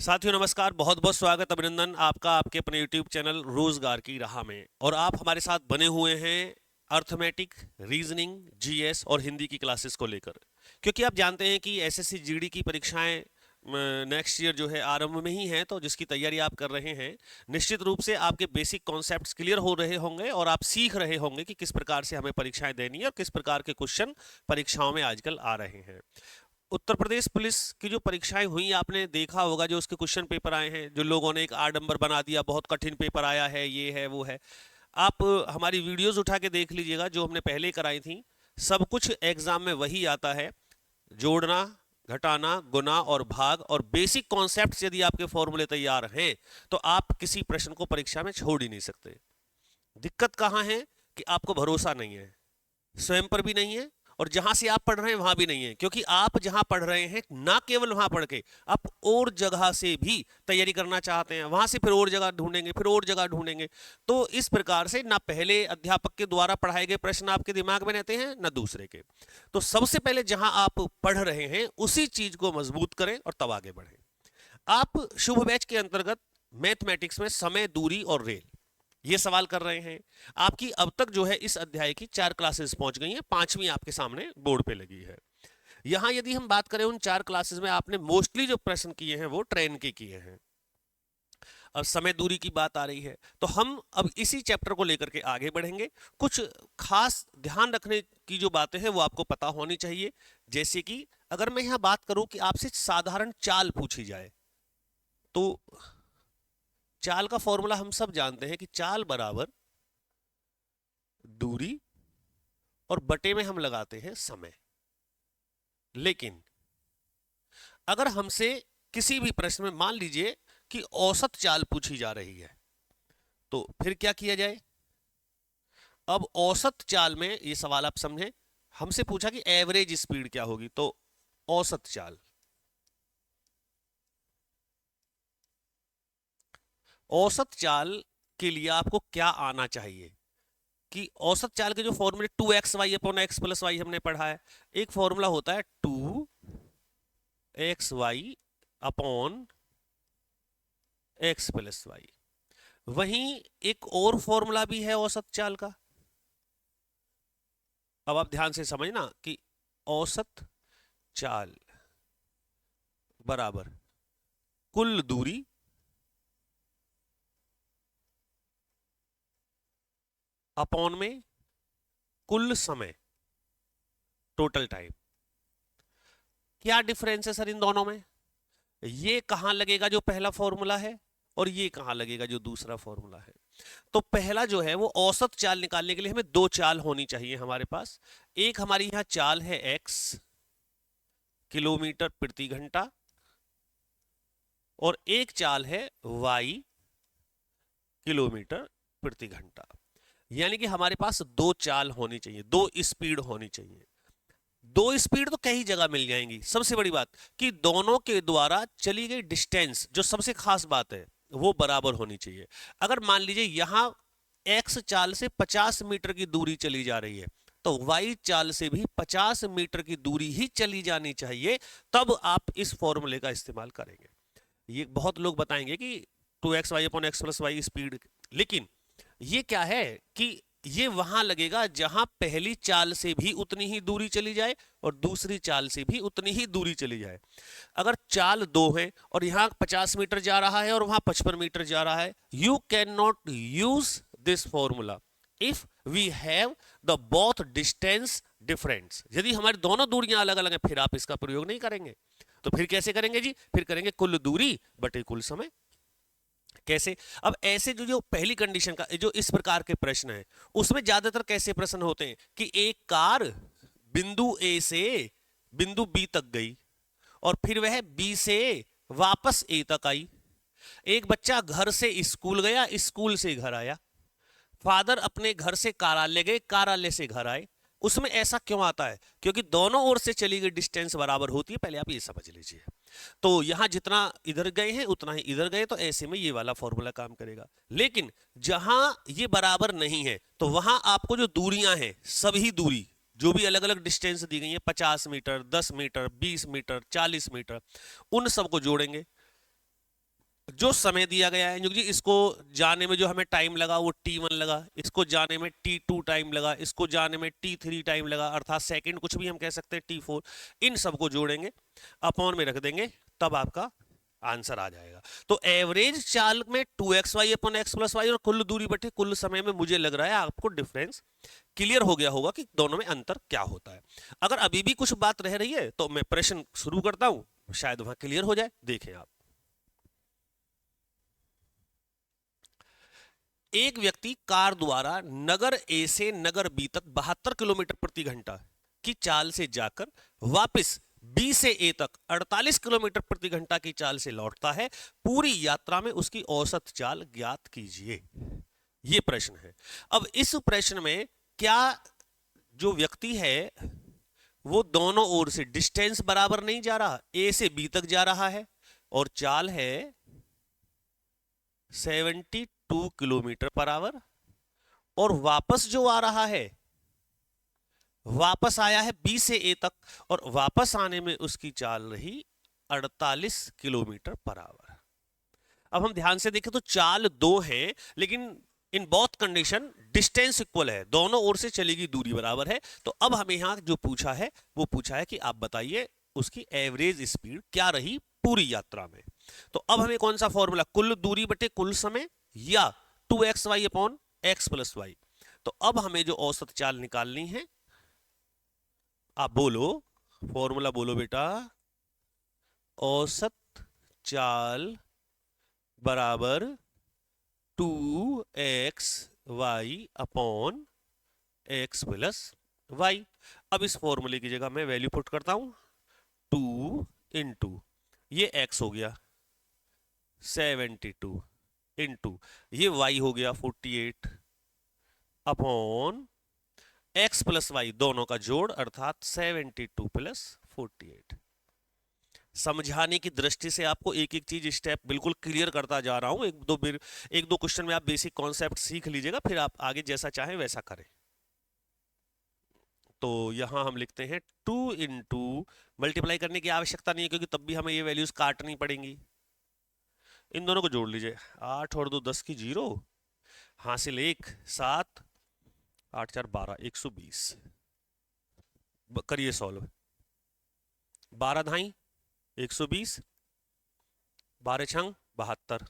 साथियों नमस्कार, बहुत बहुत स्वागत अभिनंदन आपका आपके अपने YouTube चैनल रोजगार की राह में। और आप हमारे साथ बने हुए हैं अर्थमेटिक, रीजनिंग, जीएस और हिंदी की क्लासेस को लेकर, क्योंकि आप जानते हैं कि एसएससी जीडी की परीक्षाएं नेक्स्ट ईयर जो है आरंभ में ही हैं, तो जिसकी तैयारी आप कर रहे हैं, निश्चित रूप से आपके बेसिक कॉन्सेप्ट्स क्लियर हो रहे होंगे और आप सीख रहे होंगे कि किस प्रकार से हमें परीक्षाएं देनी है और किस प्रकार के क्वेश्चन परीक्षाओं में आजकल आ रहे हैं। उत्तर प्रदेश पुलिस की जो परीक्षाएं हुई आपने देखा होगा, जो उसके क्वेश्चन पेपर आए हैं, जो लोगों ने एक आड नंबर बना दिया, बहुत कठिन पेपर आया है, ये है वो है। आप हमारी वीडियोस उठा के देख लीजिएगा जो हमने पहले कराई थी। सब कुछ एग्जाम में वही आता है, जोड़ना, घटाना, गुना और भाग, और बेसिक कॉन्सेप्ट्स यदि आपके फॉर्मूले तैयार हैं तो आप किसी प्रश्न को परीक्षा में छोड़ ही नहीं सकते। दिक्कत कहाँ है कि आपको भरोसा नहीं है, स्वयं पर भी नहीं है और जहां से आप पढ़ रहे हैं वहां भी नहीं है, क्योंकि आप जहां पढ़ रहे हैं ना केवल वहां पढ़ के आप और जगह से भी तैयारी करना चाहते हैं, वहां से फिर और जगह ढूंढेंगे, फिर और जगह ढूंढेंगे। तो इस प्रकार से ना पहले अध्यापक के द्वारा पढ़ाए गए प्रश्न आपके दिमाग में रहते हैं ना दूसरे के। तो सबसे पहले जहां आप पढ़ रहे हैं उसी चीज को मजबूत करें और तब आगे बढ़ें। आप शुभ बैच के अंतर्गत मैथमेटिक्स में समय, दूरी और रेल ये सवाल कर रहे हैं। आपकी अब तक जो है इस अध्याय की 4 क्लासेस पहुंच गई हैं, 5वीं आपके सामने बोर्ड पे लगी है। यहां यदि हम बात करें उन 4 क्लासेस में आपने मोस्टली जो प्रश्न किए हैं वो ट्रेन के किए हैं। अब समय दूरी की बात आ रही है तो हम अब इसी चैप्टर को लेकर के आगे बढ़ेंगे। कुछ खास ध्यान रखने की जो बातें हैं वो आपको पता होनी चाहिए। जैसे कि अगर मैं यहां बात करूं कि आपसे साधारण चाल पूछी जाए, तो चाल का फॉर्मूला हम सब जानते हैं कि चाल बराबर दूरी और बटे में हम लगाते हैं समय। लेकिन अगर हमसे किसी भी प्रश्न में मान लीजिए कि औसत चाल पूछी जा रही है, तो फिर क्या किया जाए। अब औसत चाल में ये सवाल आप समझें, हमसे पूछा कि एवरेज स्पीड क्या होगी, तो औसत चाल, औसत चाल के लिए आपको क्या आना चाहिए कि औसत चाल के जो फॉर्मूले 2xy upon x plus Y हमने पढ़ा है। एक फॉर्मूला होता है 2xy upon x plus Y, वहीं एक और फॉर्मूला भी है औसत चाल का। अब आप ध्यान से समझना कि औसत चाल बराबर कुल दूरी अपॉन में कुल समय, टोटल टाइम। क्या डिफरेंस है सर इन दोनों में? ये कहां लगेगा जो पहला फॉर्मूला है और ये कहां लगेगा जो दूसरा फॉर्मूला है। तो पहला जो है वो औसत चाल निकालने के लिए हमें 2 चाल होनी चाहिए हमारे पास। एक हमारी यहां चाल है x, किलोमीटर प्रति घंटा, और एक चाल है y, किलोमीटर प्रति घंटा। यानी कि हमारे पास 2 चाल होनी चाहिए, 2 स्पीड होनी चाहिए। 2 स्पीड तो कई जगह मिल जाएंगी। सबसे बड़ी बात कि दोनों के द्वारा चली गई डिस्टेंस, जो सबसे खास बात है, वो बराबर होनी चाहिए। अगर मान लीजिए यहां x चाल से 50 मीटर की दूरी चली जा रही है, तो y चाल से भी 50 मीटर की दूरी ही चली जानी चाहिए, तब आप इस फॉर्मूले का इस्तेमाल करेंगे। ये बहुत लोग बताएंगे कि 2xy upon x plus y speed, लेकिन ये क्या है कि ये वहां लगेगा जहां पहली चाल से भी उतनी ही दूरी चली जाए और दूसरी चाल से भी उतनी ही दूरी चली जाए। अगर चाल 2 है और यहां 50 मीटर जा रहा है और वहां 55 मीटर जा रहा है, you can not use this formula if we have the both distance difference. यदि हमारी दोनों दूरियां अलग अलग हैं फिर आप इसका प्रयोग नहीं करेंगे। तो फिर कैसे करेंगे जी? फिर करेंगे कुल दूरी बटे कुल समय। कैसे? अब ऐसे जो जो पहली कंडीशन का जो इस प्रकार के प्रश्न है उसमें ज्यादातर कैसे प्रश्न होते हैं कि एक कार बिंदु ए से बिंदु बी तक गई और फिर वह बी से वापस ए तक आई। एक बच्चा घर से स्कूल गया, स्कूल से घर आया। फादर अपने घर से कार्यालय गए, कार्यालय से घर आए। उसमें ऐसा क्यों आता है? क्योंकि दोनों ओर से चली गई डिस्टेंस बराबर होती है। पहले आप ये समझ लीजिए। तो यहां जितना इधर गए हैं उतना ही इधर गए, तो ऐसे में ये वाला फॉर्मूला काम करेगा। लेकिन जहां ये बराबर नहीं है तो वहां आपको जो दूरियां हैं, सभी दूरी जो भी अलग अलग डिस्टेंस दी गई है, 50 मीटर, 10 मीटर, 20 मीटर, 40 मीटर, उन सबको जोड़ेंगे। जो समय दिया गया है जी, इसको जाने में जो हमें टाइम लगा वो t1 लगा, इसको जाने में t2 टाइम लगा, इसको जाने में t3 टाइम लगा, अर्थात सेकंड कुछ भी हम कह सकते हैं t4। इन सबको जोड़ेंगे, अपॉन में रख देंगे, तब आपका आंसर आ जाएगा। तो एवरेज चाल में 2xy upon x plus Y और कुल दूरी बटे कुल समय में मुझे लग रहा है आपको डिफरेंस क्लियर हो गया होगा कि दोनों में अंतर क्या होता है। अगर अभी भी कुछ बात रह रही है तो मैं प्रश्न शुरू करता हूं, शायद वहां क्लियर हो जाए। देखें आप, एक व्यक्ति कार द्वारा नगर ए से नगर बी तक 72 किलोमीटर प्रति घंटा की चाल से जाकर वापस बी से ए तक 48 किलोमीटर प्रति घंटा की चाल से लौटता है। पूरी यात्रा में उसकी औसत चाल ज्ञात कीजिए। यह प्रश्न है। अब इस प्रश्न में क्या जो व्यक्ति है वो दोनों ओर से डिस्टेंस बराबर नहीं जा रहा, ए से बी तक जा रहा है और चाल है 72 किलोमीटर पर आवर, और वापस जो आ रहा है, वापस आया है बी से ए तक और वापस आने में उसकी चाल रही 48 किलोमीटर पर आवर। अब हम ध्यान से देखें तो चाल दो है, लेकिन in both condition distance equal है, दोनों ओर से चलेगी दूरी बराबर है। तो अब हमें यहां जो पूछा है वो पूछा है कि आप बताइए उसकी एवरेज स्पीड क्या रही पूरी यात्रा में। तो अब हमें कौन सा फॉर्मूला, कुल दूरी बटे कुल समय या 2xy upon x plus Y. तो अब हमें जो औसत चाल निकालनी है, आप बोलो, फॉर्मूला बोलो बेटा, औसत चाल बराबर 2xy upon x plus Y. अब इस फॉर्मूले की जगह मैं वैल्यू पुट करता हूं, 2 इंटू ये x हो गया 72 इंटू ये y हो गया 48 अपॉन x प्लस वाई, दोनों का जोड़ अर्थात 72 प्लस 48। समझाने की दृष्टि से आपको एक एक चीज स्टेप बिल्कुल क्लियर करता जा रहा हूं। एक दो क्वेश्चन में आप बेसिक कॉन्सेप्ट सीख लीजिएगा, फिर आप आगे जैसा चाहें वैसा करें। तो यहां हम लिखते हैं 2 इंटू, मल्टीप्लाई करने की आवश्यकता नहीं है क्योंकि तब भी हमें ये वैल्यूज काटनी पड़ेंगी। इन दोनों को जोड़ लीजिए, 8 और 2 10 की 0, हासिल 1 7, 8 4 12, 120। करिए सॉल्व, 12 धाई 120, 12 छंग 72।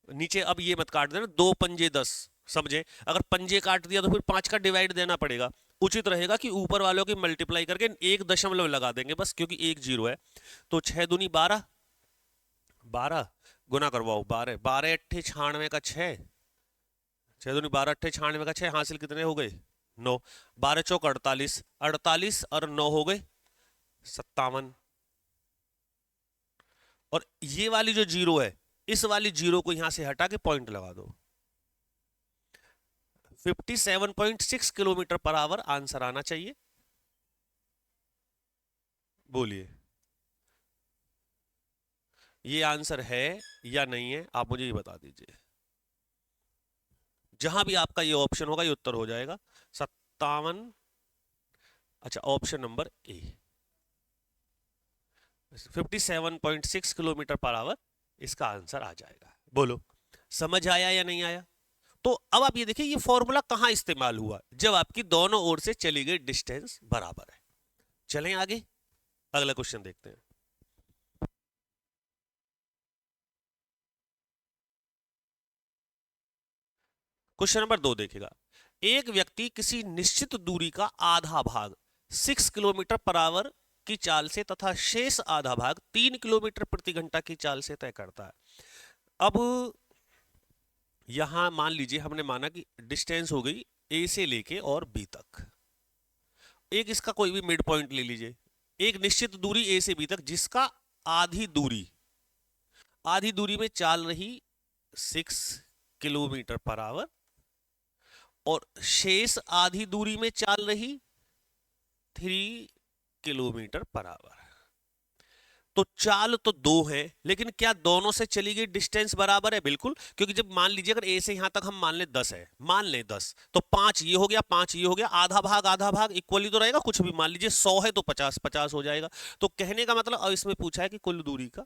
नीचे अब ये मत काट देना, 2 पंजे 10, समझे? अगर पंजे काट दिया तो फिर 5 का डिवाइड देना पड़ेगा। उचित रहेगा कि ऊपर वालों की मल्टीप्लाई करके 1 दशमलव लगा देंगे बस, क्योंकि 1 जीरो है। तो 6 दूनी 12, 12 गुना करवाओ 12, 12 अट्ठे 96 का 6, 6 दूनी 12 अट्ठे 96 का 6, हासिल कितने हो गए 9, 12 चौक 48, 48 और 9 हो गए 57। और ये वाली जो जीरो है, इस वाली जीरो को यहां से हटा के पॉइंट लगा दो। 57.6 किलोमीटर पर आवर आंसर आना चाहिए। बोलिए, ये आंसर है या नहीं है, आप मुझे ये बता दीजिए। जहां भी आपका ये ऑप्शन होगा ये उत्तर हो जाएगा 57। अच्छा, option number A 57.6 kilometre per hour इसका आंसर आ जाएगा। बोलो, समझ आया या नहीं आया? तो अब आप ये देखिए ये फॉर्मूला कहां इस्तेमाल हुआ, जब आपकी दोनों ओर से चली गई डिस्टेंस बराबर है। चलें आगे, अगला क्वेश्चन देखते हैं। क्वेश्चन नंबर 2 देखिएगा, एक व्यक्ति किसी निश्चित दूरी का आधा भाग 6 किलोमीटर पर आवर की चाल से तथा शेष आधा भाग 3 किलोमीटर प्रति घंटा की चाल से तय करता है। अब यहां मान लीजिए हमने माना कि डिस्टेंस हो गई ए से लेके और बी तक, एक इसका कोई भी मिड पॉइंट ले लीजिए, एक निश्चित दूरी ए से बी तक जिसका आधी दूरी में चाल रही 6 किलोमीटर पर आवर और शेष आधी दूरी में चाल रही 3 किलोमीटर पर आवर। तो चाल तो दो है, लेकिन क्या दोनों से चली गई डिस्टेंस बराबर है? बिल्कुल, क्योंकि जब मान लीजिए अगर ए से यहां तक हम मान ले 10 है, मान ले 10, तो 5 ये हो गया 5 ये हो गया, आधा भाग इक्वली तो रहेगा, कुछ भी मान लीजिए 100 है तो 50 50 हो जाएगा। तो कहने का मतलब अब इसमें पूछा है कि कुल दूरी का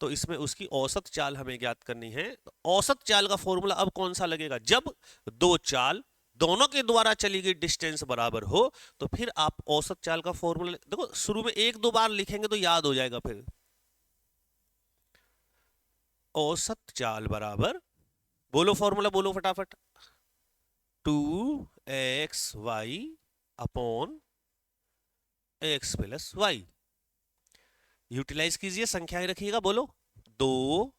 तो इसमें उसकी औसत चाल हमें ज्ञात करनी है। औसत चाल का फॉर्मूला अब कौन सा लगेगा? जब दो चाल दोनों के द्वारा चली गई डिस्टेंस बराबर हो तो फिर आप औसत चाल का फॉर्मूला देखो, शुरू में एक दो बार लिखेंगे तो याद हो जाएगा। फिर औसत चाल बराबर, बोलो फॉर्मूला, बोलो फटाफट। 2xy upon x plus y. Utilize कीजिए, संख्याएं रखिएगा, बोलो। 2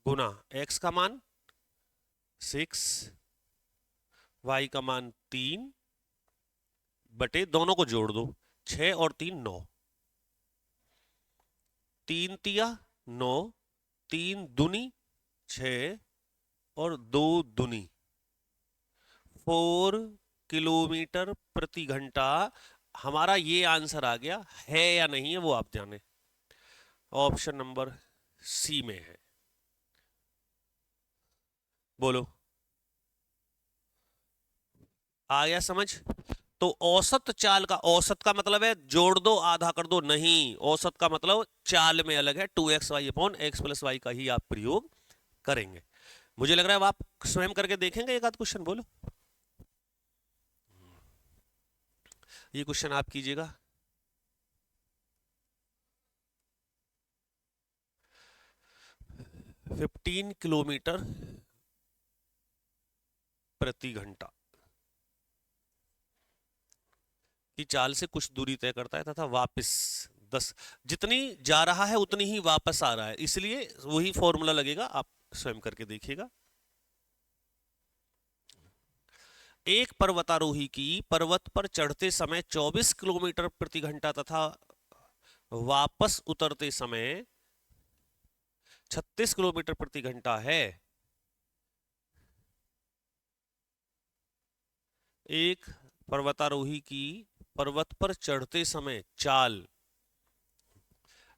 गुना x का मान 6, y का मान 3 बटे दोनों को जोड़ दो, 6 और 3 9, 3 तिया 9, 3 दूनी 6 और 2 दूनी 4 किलोमीटर प्रति घंटा। हमारा ये आंसर आ गया है या नहीं है वो आप जाने। ऑप्शन नंबर सी में है, बोलो। आ गया समझ? तो औसत चाल का, औसत का मतलब है जोड़ दो आधा कर दो, नहीं, औसत का मतलब चाल में अलग है। 2xy upon x plus Y का ही आप प्रयोग करेंगे। मुझे लग रहा है आप स्वयं करके देखेंगे एक आध क्वेश्चन, बोलो। ये क्वेश्चन आप कीजिएगा। 15 किलोमीटर प्रति घंटा की चाल से कुछ दूरी तय करता है तथा वापस 10, जितनी जा रहा है उतनी ही वापस आ रहा है, इसलिए वही फॉर्मूला लगेगा, आप स्वयं करके देखिएगा। एक पर्वतारोही की पर्वत पर चढ़ते समय 24 किलोमीटर प्रति घंटा तथा वापस उतरते समय 36 किलोमीटर प्रति घंटा है। एक पर्वतारोही की पर्वत पर चढ़ते समय चाल,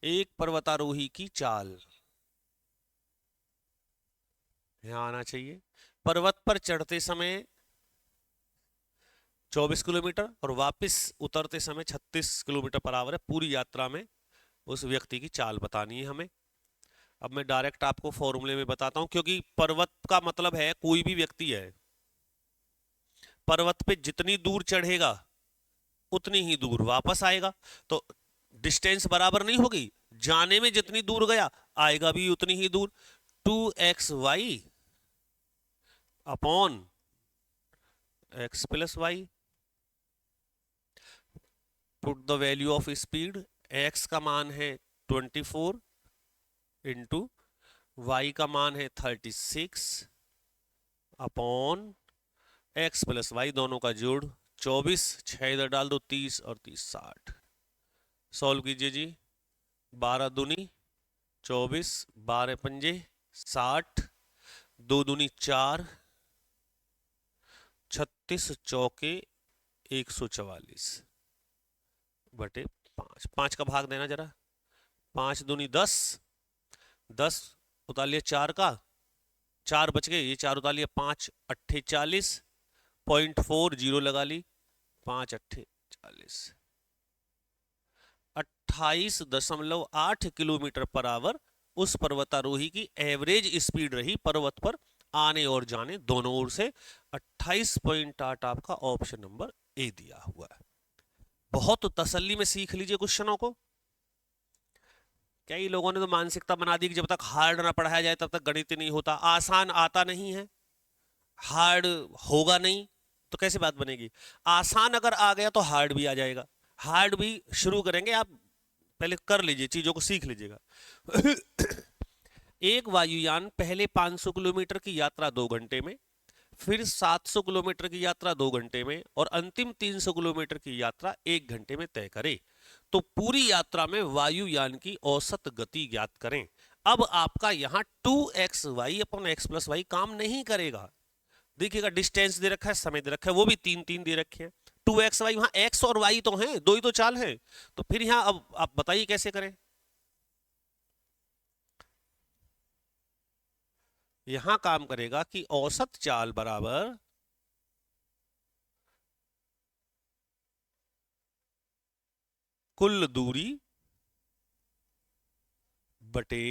एक पर्वतारोही की चाल, यहां आना चाहिए। पर्वत पर चढ़ते समय 24 किलोमीटर और वापस उतरते समय 36 किलोमीटर पर आवर है। पूरी यात्रा में उस व्यक्ति की चाल बतानी है हमें। अब मैं डायरेक्ट आपको फॉर्मूले में बताता हूं, क्योंकि पर्वत का मतलब है कोई भी व्यक्ति है, पर्वत पे जितनी दूर चढ़ेगा उतनी ही दूर वापस आएगा। तो डिस्टेंस बराबर नहीं होगी, जाने में जितनी दूर गया आएगा भी उतनी ही दूर। 2xy upon x plus y. Put the value of speed, x का मान है 24 इंटू y का मान है 36 अपॉन x प्लस वाई, दोनों का जोड़ 24, 6 इधर डाल दो 30 और 30 60। सॉल्व कीजिए जी। 12 दूनी 24, 12 पंजे 60, 2 दूनी 4, 36 चौके 144 बटे 5। 5 का भाग देना जरा। 5 दूनी 10, 10 उतार लिया 4 का, 4 बच गए, ये 4 उतार लिया, 5 अट्ठे 40, 0.40 लगा ली, 5 अट्ठे 40, 28.8 किलोमीटर पर आवर उस पर्वतारोही की एवरेज स्पीड रही पर्वत पर आने और जाने दोनों ओर से। 28.8 आपका ऑप्शन नंबर ए दिया हुआ है। बहुत तसल्ली में सीख लीजिए क्वेश्चनों को। कई लोगों ने तो मानसिकता बना दी कि जब तक हार्ड ना पढ़ाया जाए तब तक गणित नहीं होता। आसान आता नहीं है, हार्ड होगा नहीं तो कैसे बात बनेगी? आसान अगर आ गया तो हार्ड भी आ जाएगा। हार्ड भी शुरू करेंगे, आप पहले कर लीजिए, चीजों को सीख लीजिएगा। एक वायुयान पहले 500 किलोमीटर की यात्रा 2 घंटे में, फिर 700 किलोमीटर की यात्रा 2 घंटे में और अंतिम 300 किलोमीटर की यात्रा 1 घंटे में तय करे तो पूरी यात्रा में वायुयान की औसत गति ज्ञात करें। अब आपका यहां 2xy upon x plus Y काम नहीं करेगा। देखिएगा, डिस्टेंस दे रखा है, समय दे रखा है, वो भी 3 दे रखे हैं। 2xy, वहां x और y तो हैं, दो ही तो चाल है। तो फिर यहां अब आप बताइए कैसे करें। यहां काम करेगा कि औसत चाल बराबर कुल दूरी बटे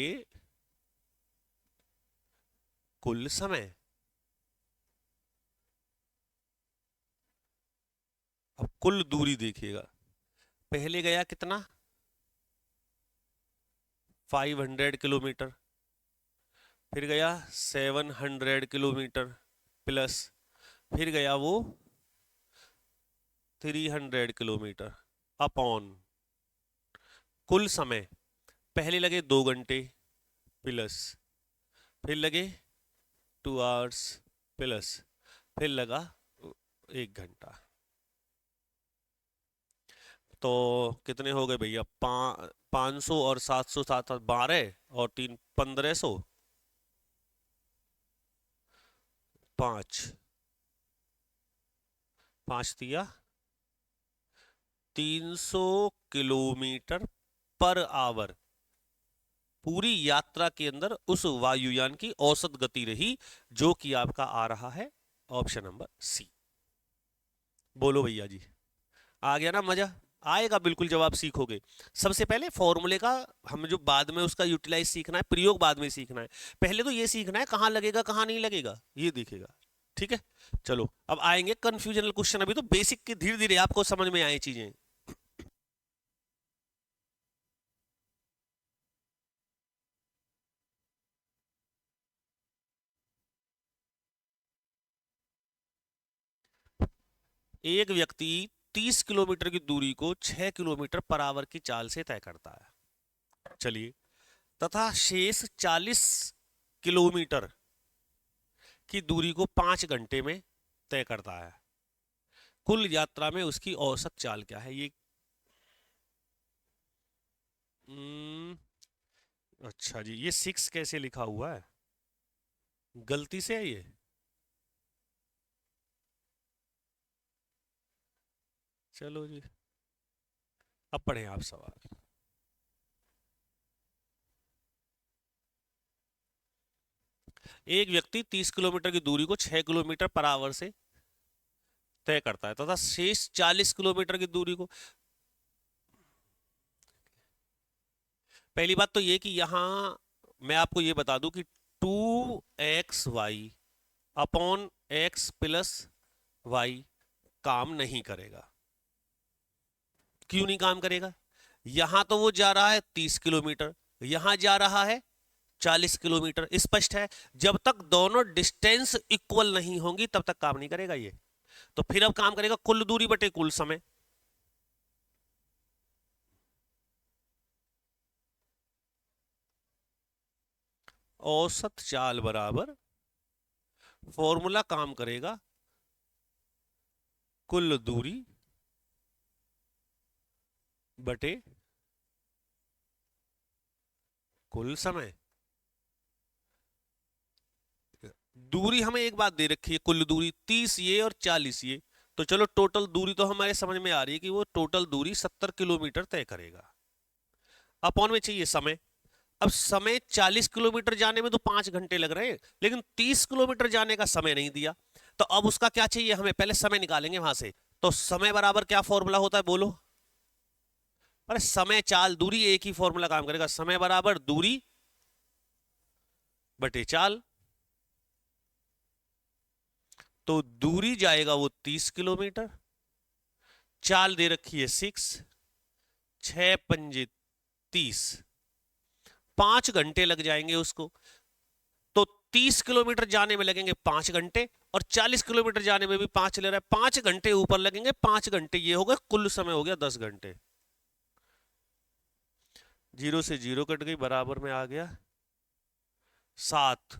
कुल समय। अब कुल दूरी देखिएगा, पहले गया कितना 500 किलोमीटर, फिर गया 700 किलोमीटर प्लस, फिर गया वो 300 किलोमीटर अपॉन कुल समय। पहले लगे 2 घंटे प्लस, फिर लगे 2 आवर्स प्लस, फिर लगा 1 घंटा। तो कितने हो गए भैया, 500 और 700, 7 12 और 3 1500, 5 5 दिया 300 किलोमीटर पर आवर पूरी यात्रा के अंदर उस वायुयान की औसत गति रही, जो कि आपका आ रहा है ऑप्शन नंबर सी। बोलो भैया जी, आ गया ना मजा? आएगा बिल्कुल, जवाब सीखोगे। सबसे पहले फॉर्मूले का हम जो बाद में उसका यूटिलाइज सीखना है, प्रयोग बाद में सीखना है। पहले तो ये सीखना है कहाँ लगेगा कहाँ नहीं लगेगा, ये दिखेगा। ठीक है, चलो अब आएंगे कंफ्यूजनल क्वेश्चन। अभी तो बेसिक के धीरे धीरे आपको समझ में आए चीजें। एक व्यक्ति 30 किलोमीटर की दूरी को 6 किलोमीटर पर आवर की चाल से तय करता है, चलिए, तथा शेष 40 किलोमीटर की दूरी को 5 घंटे में तय करता है। कुल यात्रा में उसकी औसत चाल क्या है? ये अच्छा जी, ये 6 कैसे लिखा हुआ है? गलती से है ये? चलो जी, अब पढ़ें आप सवाल। एक व्यक्ति 30 किलोमीटर की दूरी को 6 किलोमीटर पर आवर से तय करता है तथा शेष 40 किलोमीटर की दूरी को, पहली बात तो ये कि यहां मैं आपको ये बता दूं कि 2xy upon x plus y काम नहीं करेगा। क्यों नहीं काम करेगा? यहां तो वो जा रहा है 30 किलोमीटर, यहां जा रहा है 40 किलोमीटर, स्पष्ट है। जब तक दोनों डिस्टेंस इक्वल नहीं होंगी तब तक काम नहीं करेगा ये। तो फिर अब काम करेगा कुल दूरी बटे कुल समय। औसत चाल बराबर फॉर्मूला काम करेगा कुल दूरी बटे कुल समय। दूरी हमें एक बात दे रखी है, कुल दूरी 30 ये और 40 ये, तो चलो टोटल दूरी तो हमारे समझ में आ रही है कि वो टोटल दूरी 70 किलोमीटर तय करेगा। अपॉन में चाहिए समय। अब समय 40 किलोमीटर जाने में तो 5 घंटे लग रहे हैं, लेकिन 30 किलोमीटर जाने का समय नहीं दिया। तो अब उसका क्या चाहिए हमें? पहले समय निकालेंगे वहां से। तो समय बराबर क्या फॉर्मूला होता है बोलो? अरे समय चाल दूरी, एक ही फॉर्मूला काम करेगा, समय बराबर दूरी बटे चाल। तो दूरी जाएगा वो 30 किलोमीटर, चाल दे रखी है 6, 6 पंजे 30, 5 घंटे लग जाएंगे उसको। तो 30 किलोमीटर जाने में लगेंगे 5 घंटे और 40 किलोमीटर जाने में भी 5 ले रहा है, 5 घंटे ऊपर लगेंगे, 5 घंटे ये हो गए, कुल समय हो गया 10 घंटे। जीरो से जीरो कट गई, बराबर में आ गया 7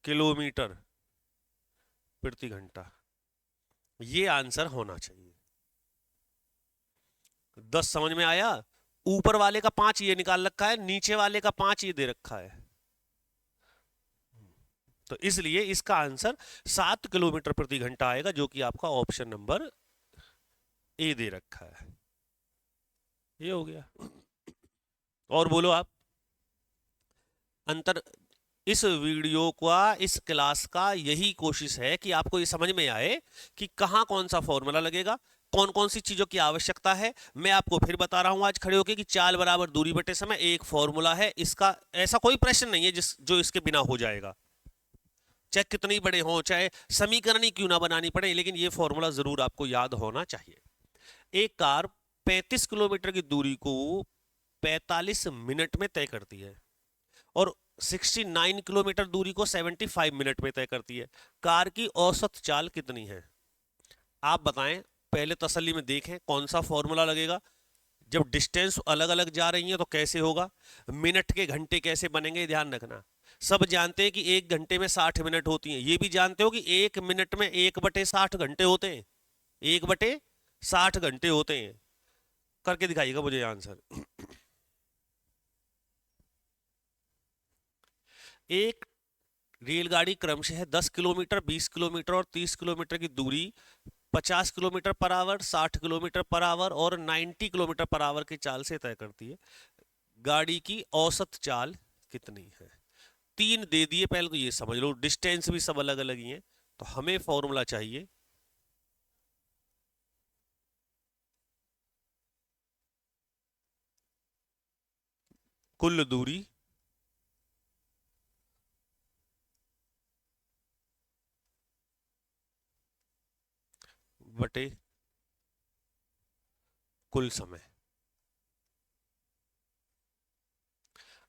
किलोमीटर प्रति घंटा। ये आंसर होना चाहिए। 10 समझ में आया? ऊपर वाले का 5 ये निकाल रखा है, नीचे वाले का 5 ये दे रखा है, तो इसलिए इसका आंसर 7 किलोमीटर प्रति घंटा आएगा, जो कि आपका ऑप्शन नंबर ए दे रखा है। ये हो गया। और बोलो आप। अंतर इस वीडियो का, इस क्लास का यही कोशिश है कि आपको ये समझ में आए कि कहां कौन सा फॉर्मूला लगेगा, कौन कौन सी चीजों की आवश्यकता है मैं आपको फिर बता रहा हूं आज खड़े होके कि चाल बराबर दूरी बटे समय एक फॉर्मूला है इसका। ऐसा कोई प्रश्न नहीं है जो इसके बिना हो जाएगा, चाहे कितनी बड़े हों, चाहे समीकरण ही क्यों ना बनानी पड़े, लेकिन ये फॉर्मूला जरूर आपको याद होना चाहिए। एक कार 35 किलोमीटर की दूरी को 45 मिनट में तय करती है और 69 किलोमीटर दूरी को 75 मिनट में तय करती है। कार की औसत चाल कितनी है? आप बताएं, पहले तसल्ली में देखें कौन सा फॉर्मूला लगेगा। जब डिस्टेंस अलग अलग जा रही है तो कैसे होगा, मिनट के घंटे कैसे बनेंगे, ध्यान रखना। सब जानते हैं कि एक घंटे में 60 मिनट होती हैं, ये भी जानते हो कि एक मिनट में 1/60 घंटे होते हैं, 1/60 घंटे होते हैं। करके दिखाइएगा मुझे आंसर। एक रेलगाड़ी क्रमशः 10 किलोमीटर, 20 किलोमीटर और 30 किलोमीटर की दूरी 50 kilometre per hour, 60 kilometre per hour और 90 किलोमीटर पर आवर की चाल से तय करती है। गाड़ी की औसत चाल कितनी है? तीन दे दिए, पहले तो ये समझ लो, डिस्टेंस भी सब अलग अलग ही है, तो हमें फॉर्मूला चाहिए कुल दूरी बटे कुल समय।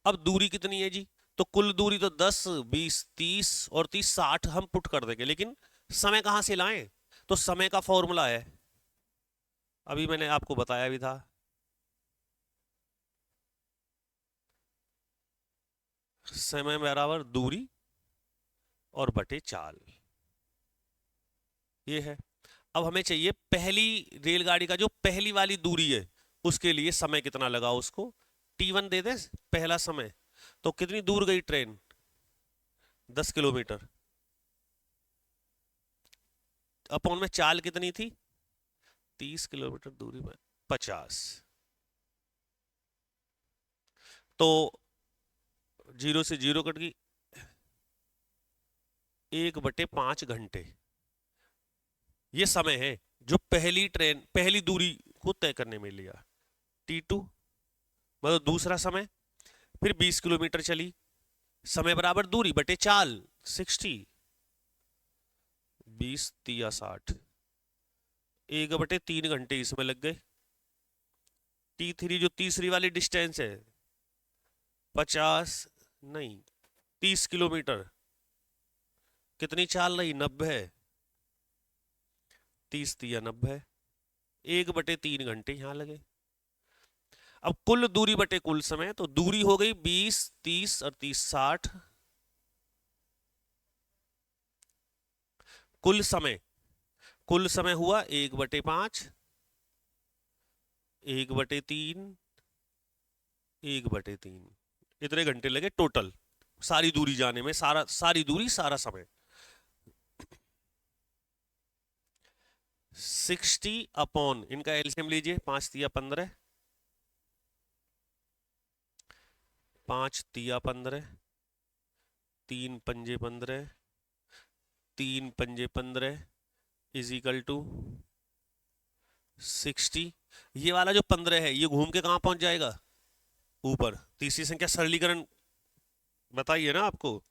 अब दूरी कितनी है जी, तो कुल दूरी तो 10, 20, 30 और 30 60 हम पुट कर देंगे, लेकिन समय कहां से लाएं? तो समय का फॉर्मूला है, अभी मैंने आपको बताया भी था, समय बराबर दूरी और बटे चाल, ये है। अब हमें चाहिए पहली रेलगाड़ी का जो पहली वाली दूरी है उसके लिए समय कितना लगा, उसको T1 दे दे पहला समय। तो कितनी दूर गई ट्रेन? 10 किलोमीटर। अपॉन में चाल कितनी थी? 30 किलोमीटर दूरी में 50, तो 0 से 0 कट गई, 1/5 घंटे। ये समय है जो पहली ट्रेन पहली दूरी को तय करने में लिया। T2 मतलब दूसरा समय, फिर 20 किलोमीटर चली, समय बराबर दूरी बटे चाल 60, 20 तिया 60, 1/3 घंटे इसमें लग गए। T3 जो तीसरी वाली डिस्टेंस है 50 नहीं 30 किलोमीटर, कितनी चाल रही? 90, 30 तिया 90, 1/3 घंटे यहां लगे। अब कुल दूरी बटे कुल समय, तो दूरी हो गई 20, 30 और 30 60। कुल समय हुआ 1/5, 1/3, 1/3, इतने घंटे लगे टोटल सारी दूरी जाने में, सारी दूरी सारा समय। 60 अपॉन इनका एलसीएम लीजिए, 5 तिया 15, 5 तिया 15, 3 पंजे 15, 3 पंजे 15 इज इक्वल टू 60। ये वाला जो 15 है ये घूम के कहां पहुंच जाएगा? ऊपर। तीसरी संख्या सरलीकरण बताइए ना आपको,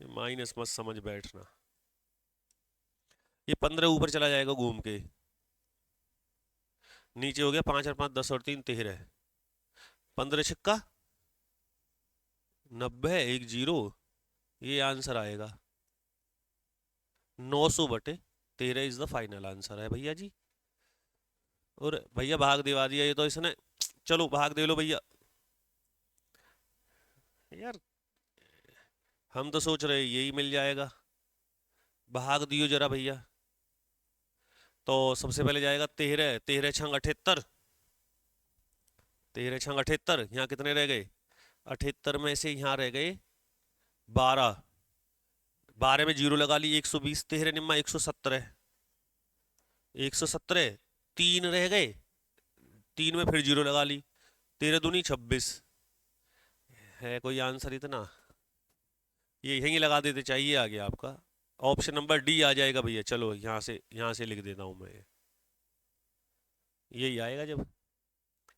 माइनस मत समझ बैठना। ये 15 ऊपर चला जाएगा घूम के, नीचे हो गया 5 और 5 10 और 3 13, 15 छक्का 90, एक जीरो, ये आंसर आएगा। 900/13 इज द फाइनल आंसर है भैया जी। और भैया भाग दिवा दिया ये तो इसने, चलो भाग दे लो भैया। यार हम तो सोच रहे यही मिल जाएगा, भाग दियो जरा भैया। तो सबसे पहले जाएगा 13, 13 छंग 78, 13 छंग 78, यहाँ कितने रह गए? 78 में से यहाँ रह गए 12, 12 में जीरो लगा ली 120, 13 निम्मा 117, 117, 3 रह गए, 3 में फिर जीरो लगा ली, 13 दूनी 26। है कोई आंसर इतना? ये यहीं लगा देते, चाहिए आगे आपका ऑप्शन नंबर डी आ जाएगा भैया। चलो यहाँ से लिख देता हूँ मैं। यही आएगा जब,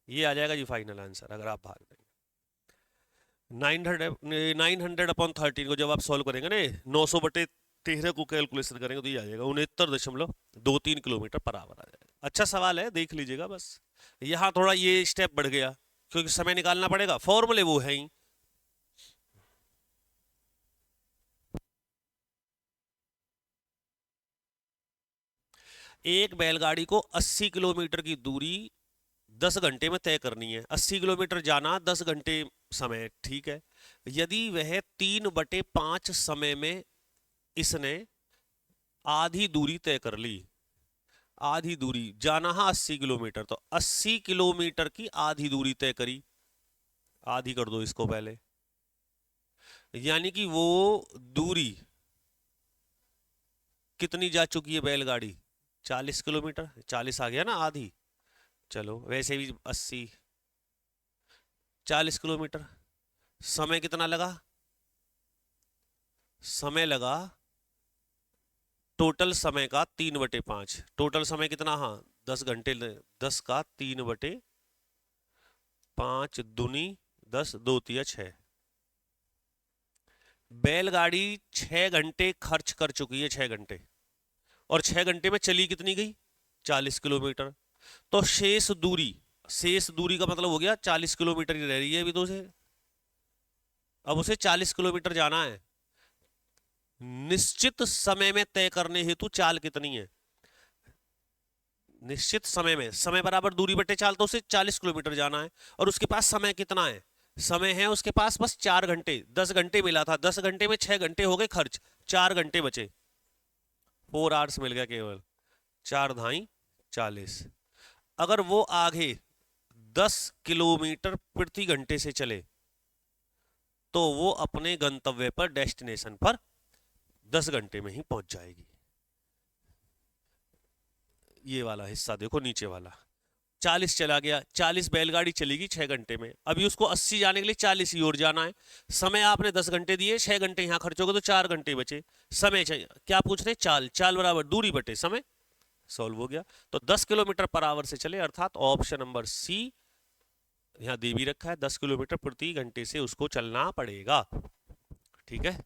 ये आ जाएगा जी फाइनल आंसर अगर आप भाग देंगे। 900 को जब आप सॉल्व करेंगे ना, 900/13 को कैलकुलेशन करेंगे तो ये आ जाएगा 69.23 किलोमीटर पर आवर आ जाएगा। अच्छा सवाल है, देख लीजिएगा बस। यहाँ थोड़ा ये स्टेप बढ़ गया क्योंकि समय निकालना पड़ेगा, फॉर्मूले वो है ही। एक बैलगाड़ी को 80 किलोमीटर की दूरी 10 घंटे में तय करनी है। 80 किलोमीटर जाना, 10 घंटे समय, ठीक है। यदि वह 3/5 समय में इसने आधी दूरी तय कर ली, आधी दूरी जाना है 80 किलोमीटर, तो 80 किलोमीटर की आधी दूरी तय करी, आधी कर दो इसको पहले, यानी कि वो दूरी कितनी जा चुकी है बैलगाड़ी, 40 किलोमीटर। 40 आ गया ना आधी, चलो वैसे भी 80, 40 किलोमीटर। समय कितना लगा, समय लगा टोटल समय का 3/5। टोटल समय कितना, हाँ 10 घंटे, 10 का 3/5 दूनी 10, 2 तिया 6। बैलगाड़ी 6 घंटे खर्च कर चुकी है, 6 घंटे, और 6 घंटे में चली कितनी गई, 40 किलोमीटर। तो शेष दूरी, शेष दूरी का मतलब हो गया 40 किलोमीटर ही रह रही है अभी तो उसे, अब उसे 40 किलोमीटर जाना है। निश्चित समय में तय करने हेतु चाल कितनी है, निश्चित समय में, समय बराबर दूरी बटे चाल, तो उसे 40 किलोमीटर जाना है। और उसके पास समय कितना है, समय है उसके पास बस 4 घंटे। 10 घंटे मिला था, 10 घंटे में 6 घंटे हो गए खर्च, 4 घंटे बचे, 4 आवर्स मिल गया केवल, 4 धाई 40। अगर वो आगे 10 किलोमीटर प्रति घंटे से चले तो वो अपने गंतव्य पर, डेस्टिनेशन पर 10 घंटे में ही पहुंच जाएगी। ये वाला हिस्सा देखो, नीचे वाला 40 चला गया, 40 बैलगाड़ी चलेगी 6 घंटे में, अभी उसको 80 जाने के लिए 40 ही और जाना है। समय आपने 10 घंटे दिए, 6 घंटे यहाँ खर्च हो गए तो 4 घंटे बचे। समय चाहिए, क्या पूछ रहे, चाल, चाल बराबर दूरी बटे समय, सॉल्व हो गया। तो 10 किलोमीटर पर आवर से चले, अर्थात ऑप्शन नंबर सी यहाँ दे भी रखा है, 10 किलोमीटर प्रति घंटे से उसको चलना पड़ेगा, ठीक है।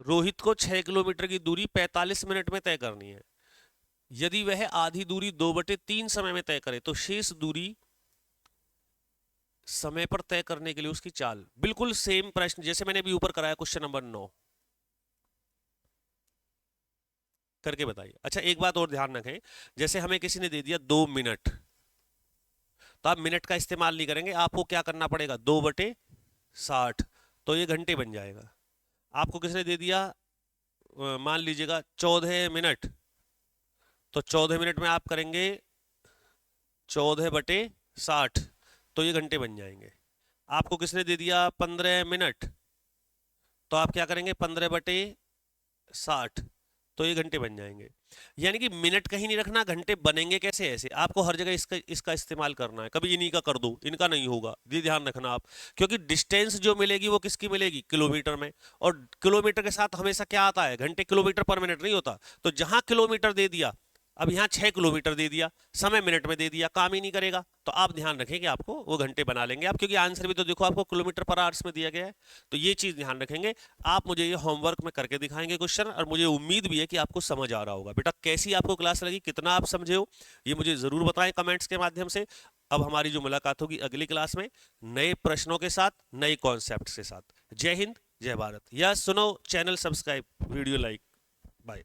रोहित को 6 किलोमीटर की दूरी 45 मिनट में तय करनी है। यदि वह आधी दूरी 2/3 समय में तय करे तो शेष दूरी समय पर तय करने के लिए उसकी चाल। बिल्कुल सेम प्रश्न जैसे मैंने अभी ऊपर कराया, क्वेश्चन नंबर 9 करके बताइए। अच्छा एक बात और ध्यान रखें, जैसे हमें किसी ने दे दिया 2 मिनट, तो आप मिनट का इस्तेमाल नहीं करेंगे, आपको क्या करना पड़ेगा, 2/60, तो ये घंटे बन जाएगा। आपको किसने दे दिया, मान लीजिएगा 14 मिनट, तो 14 मिनट में आप करेंगे 14/60, तो ये घंटे बन जाएंगे। आपको किसने दे दिया 15 मिनट, तो आप क्या करेंगे 15/60, तो ये घंटे बन जाएंगे। यानी कि मिनट कहीं नहीं रखना, घंटे बनेंगे कैसे, ऐसे आपको हर जगह इसका इस्तेमाल करना है। कभी इन्हीं का कर दो, इनका नहीं होगा, ये ध्यान रखना आप, क्योंकि डिस्टेंस जो मिलेगी वो किसकी मिलेगी, किलोमीटर में, और किलोमीटर के साथ हमेशा क्या आता है, घंटे किलोमीटर पर मिनट नहीं होता। तो जहां किलोमीटर दे दिया, अब यहाँ 6 किलोमीटर दे दिया, समय मिनट में दे दिया, काम ही नहीं करेगा। तो आप ध्यान रखें कि आपको वो घंटे बना लेंगे आप, क्योंकि आंसर भी तो देखो आपको किलोमीटर पर आवर्स में दिया गया है। तो ये चीज़ ध्यान रखेंगे आप, मुझे ये होमवर्क में करके दिखाएंगे क्वेश्चन, और मुझे उम्मीद भी है कि आपको समझ आ रहा होगा। बेटा कैसी आपको क्लास लगी, कितना आप समझे हो, ये मुझे ज़रूर बताएं कमेंट्स के माध्यम से। अब हमारी जो मुलाकात होगी अगली क्लास में नए प्रश्नों के साथ, नए कॉन्सेप्ट के साथ। जय हिंद, जय भारत। या सुनो, channel subscribe, video like, bye.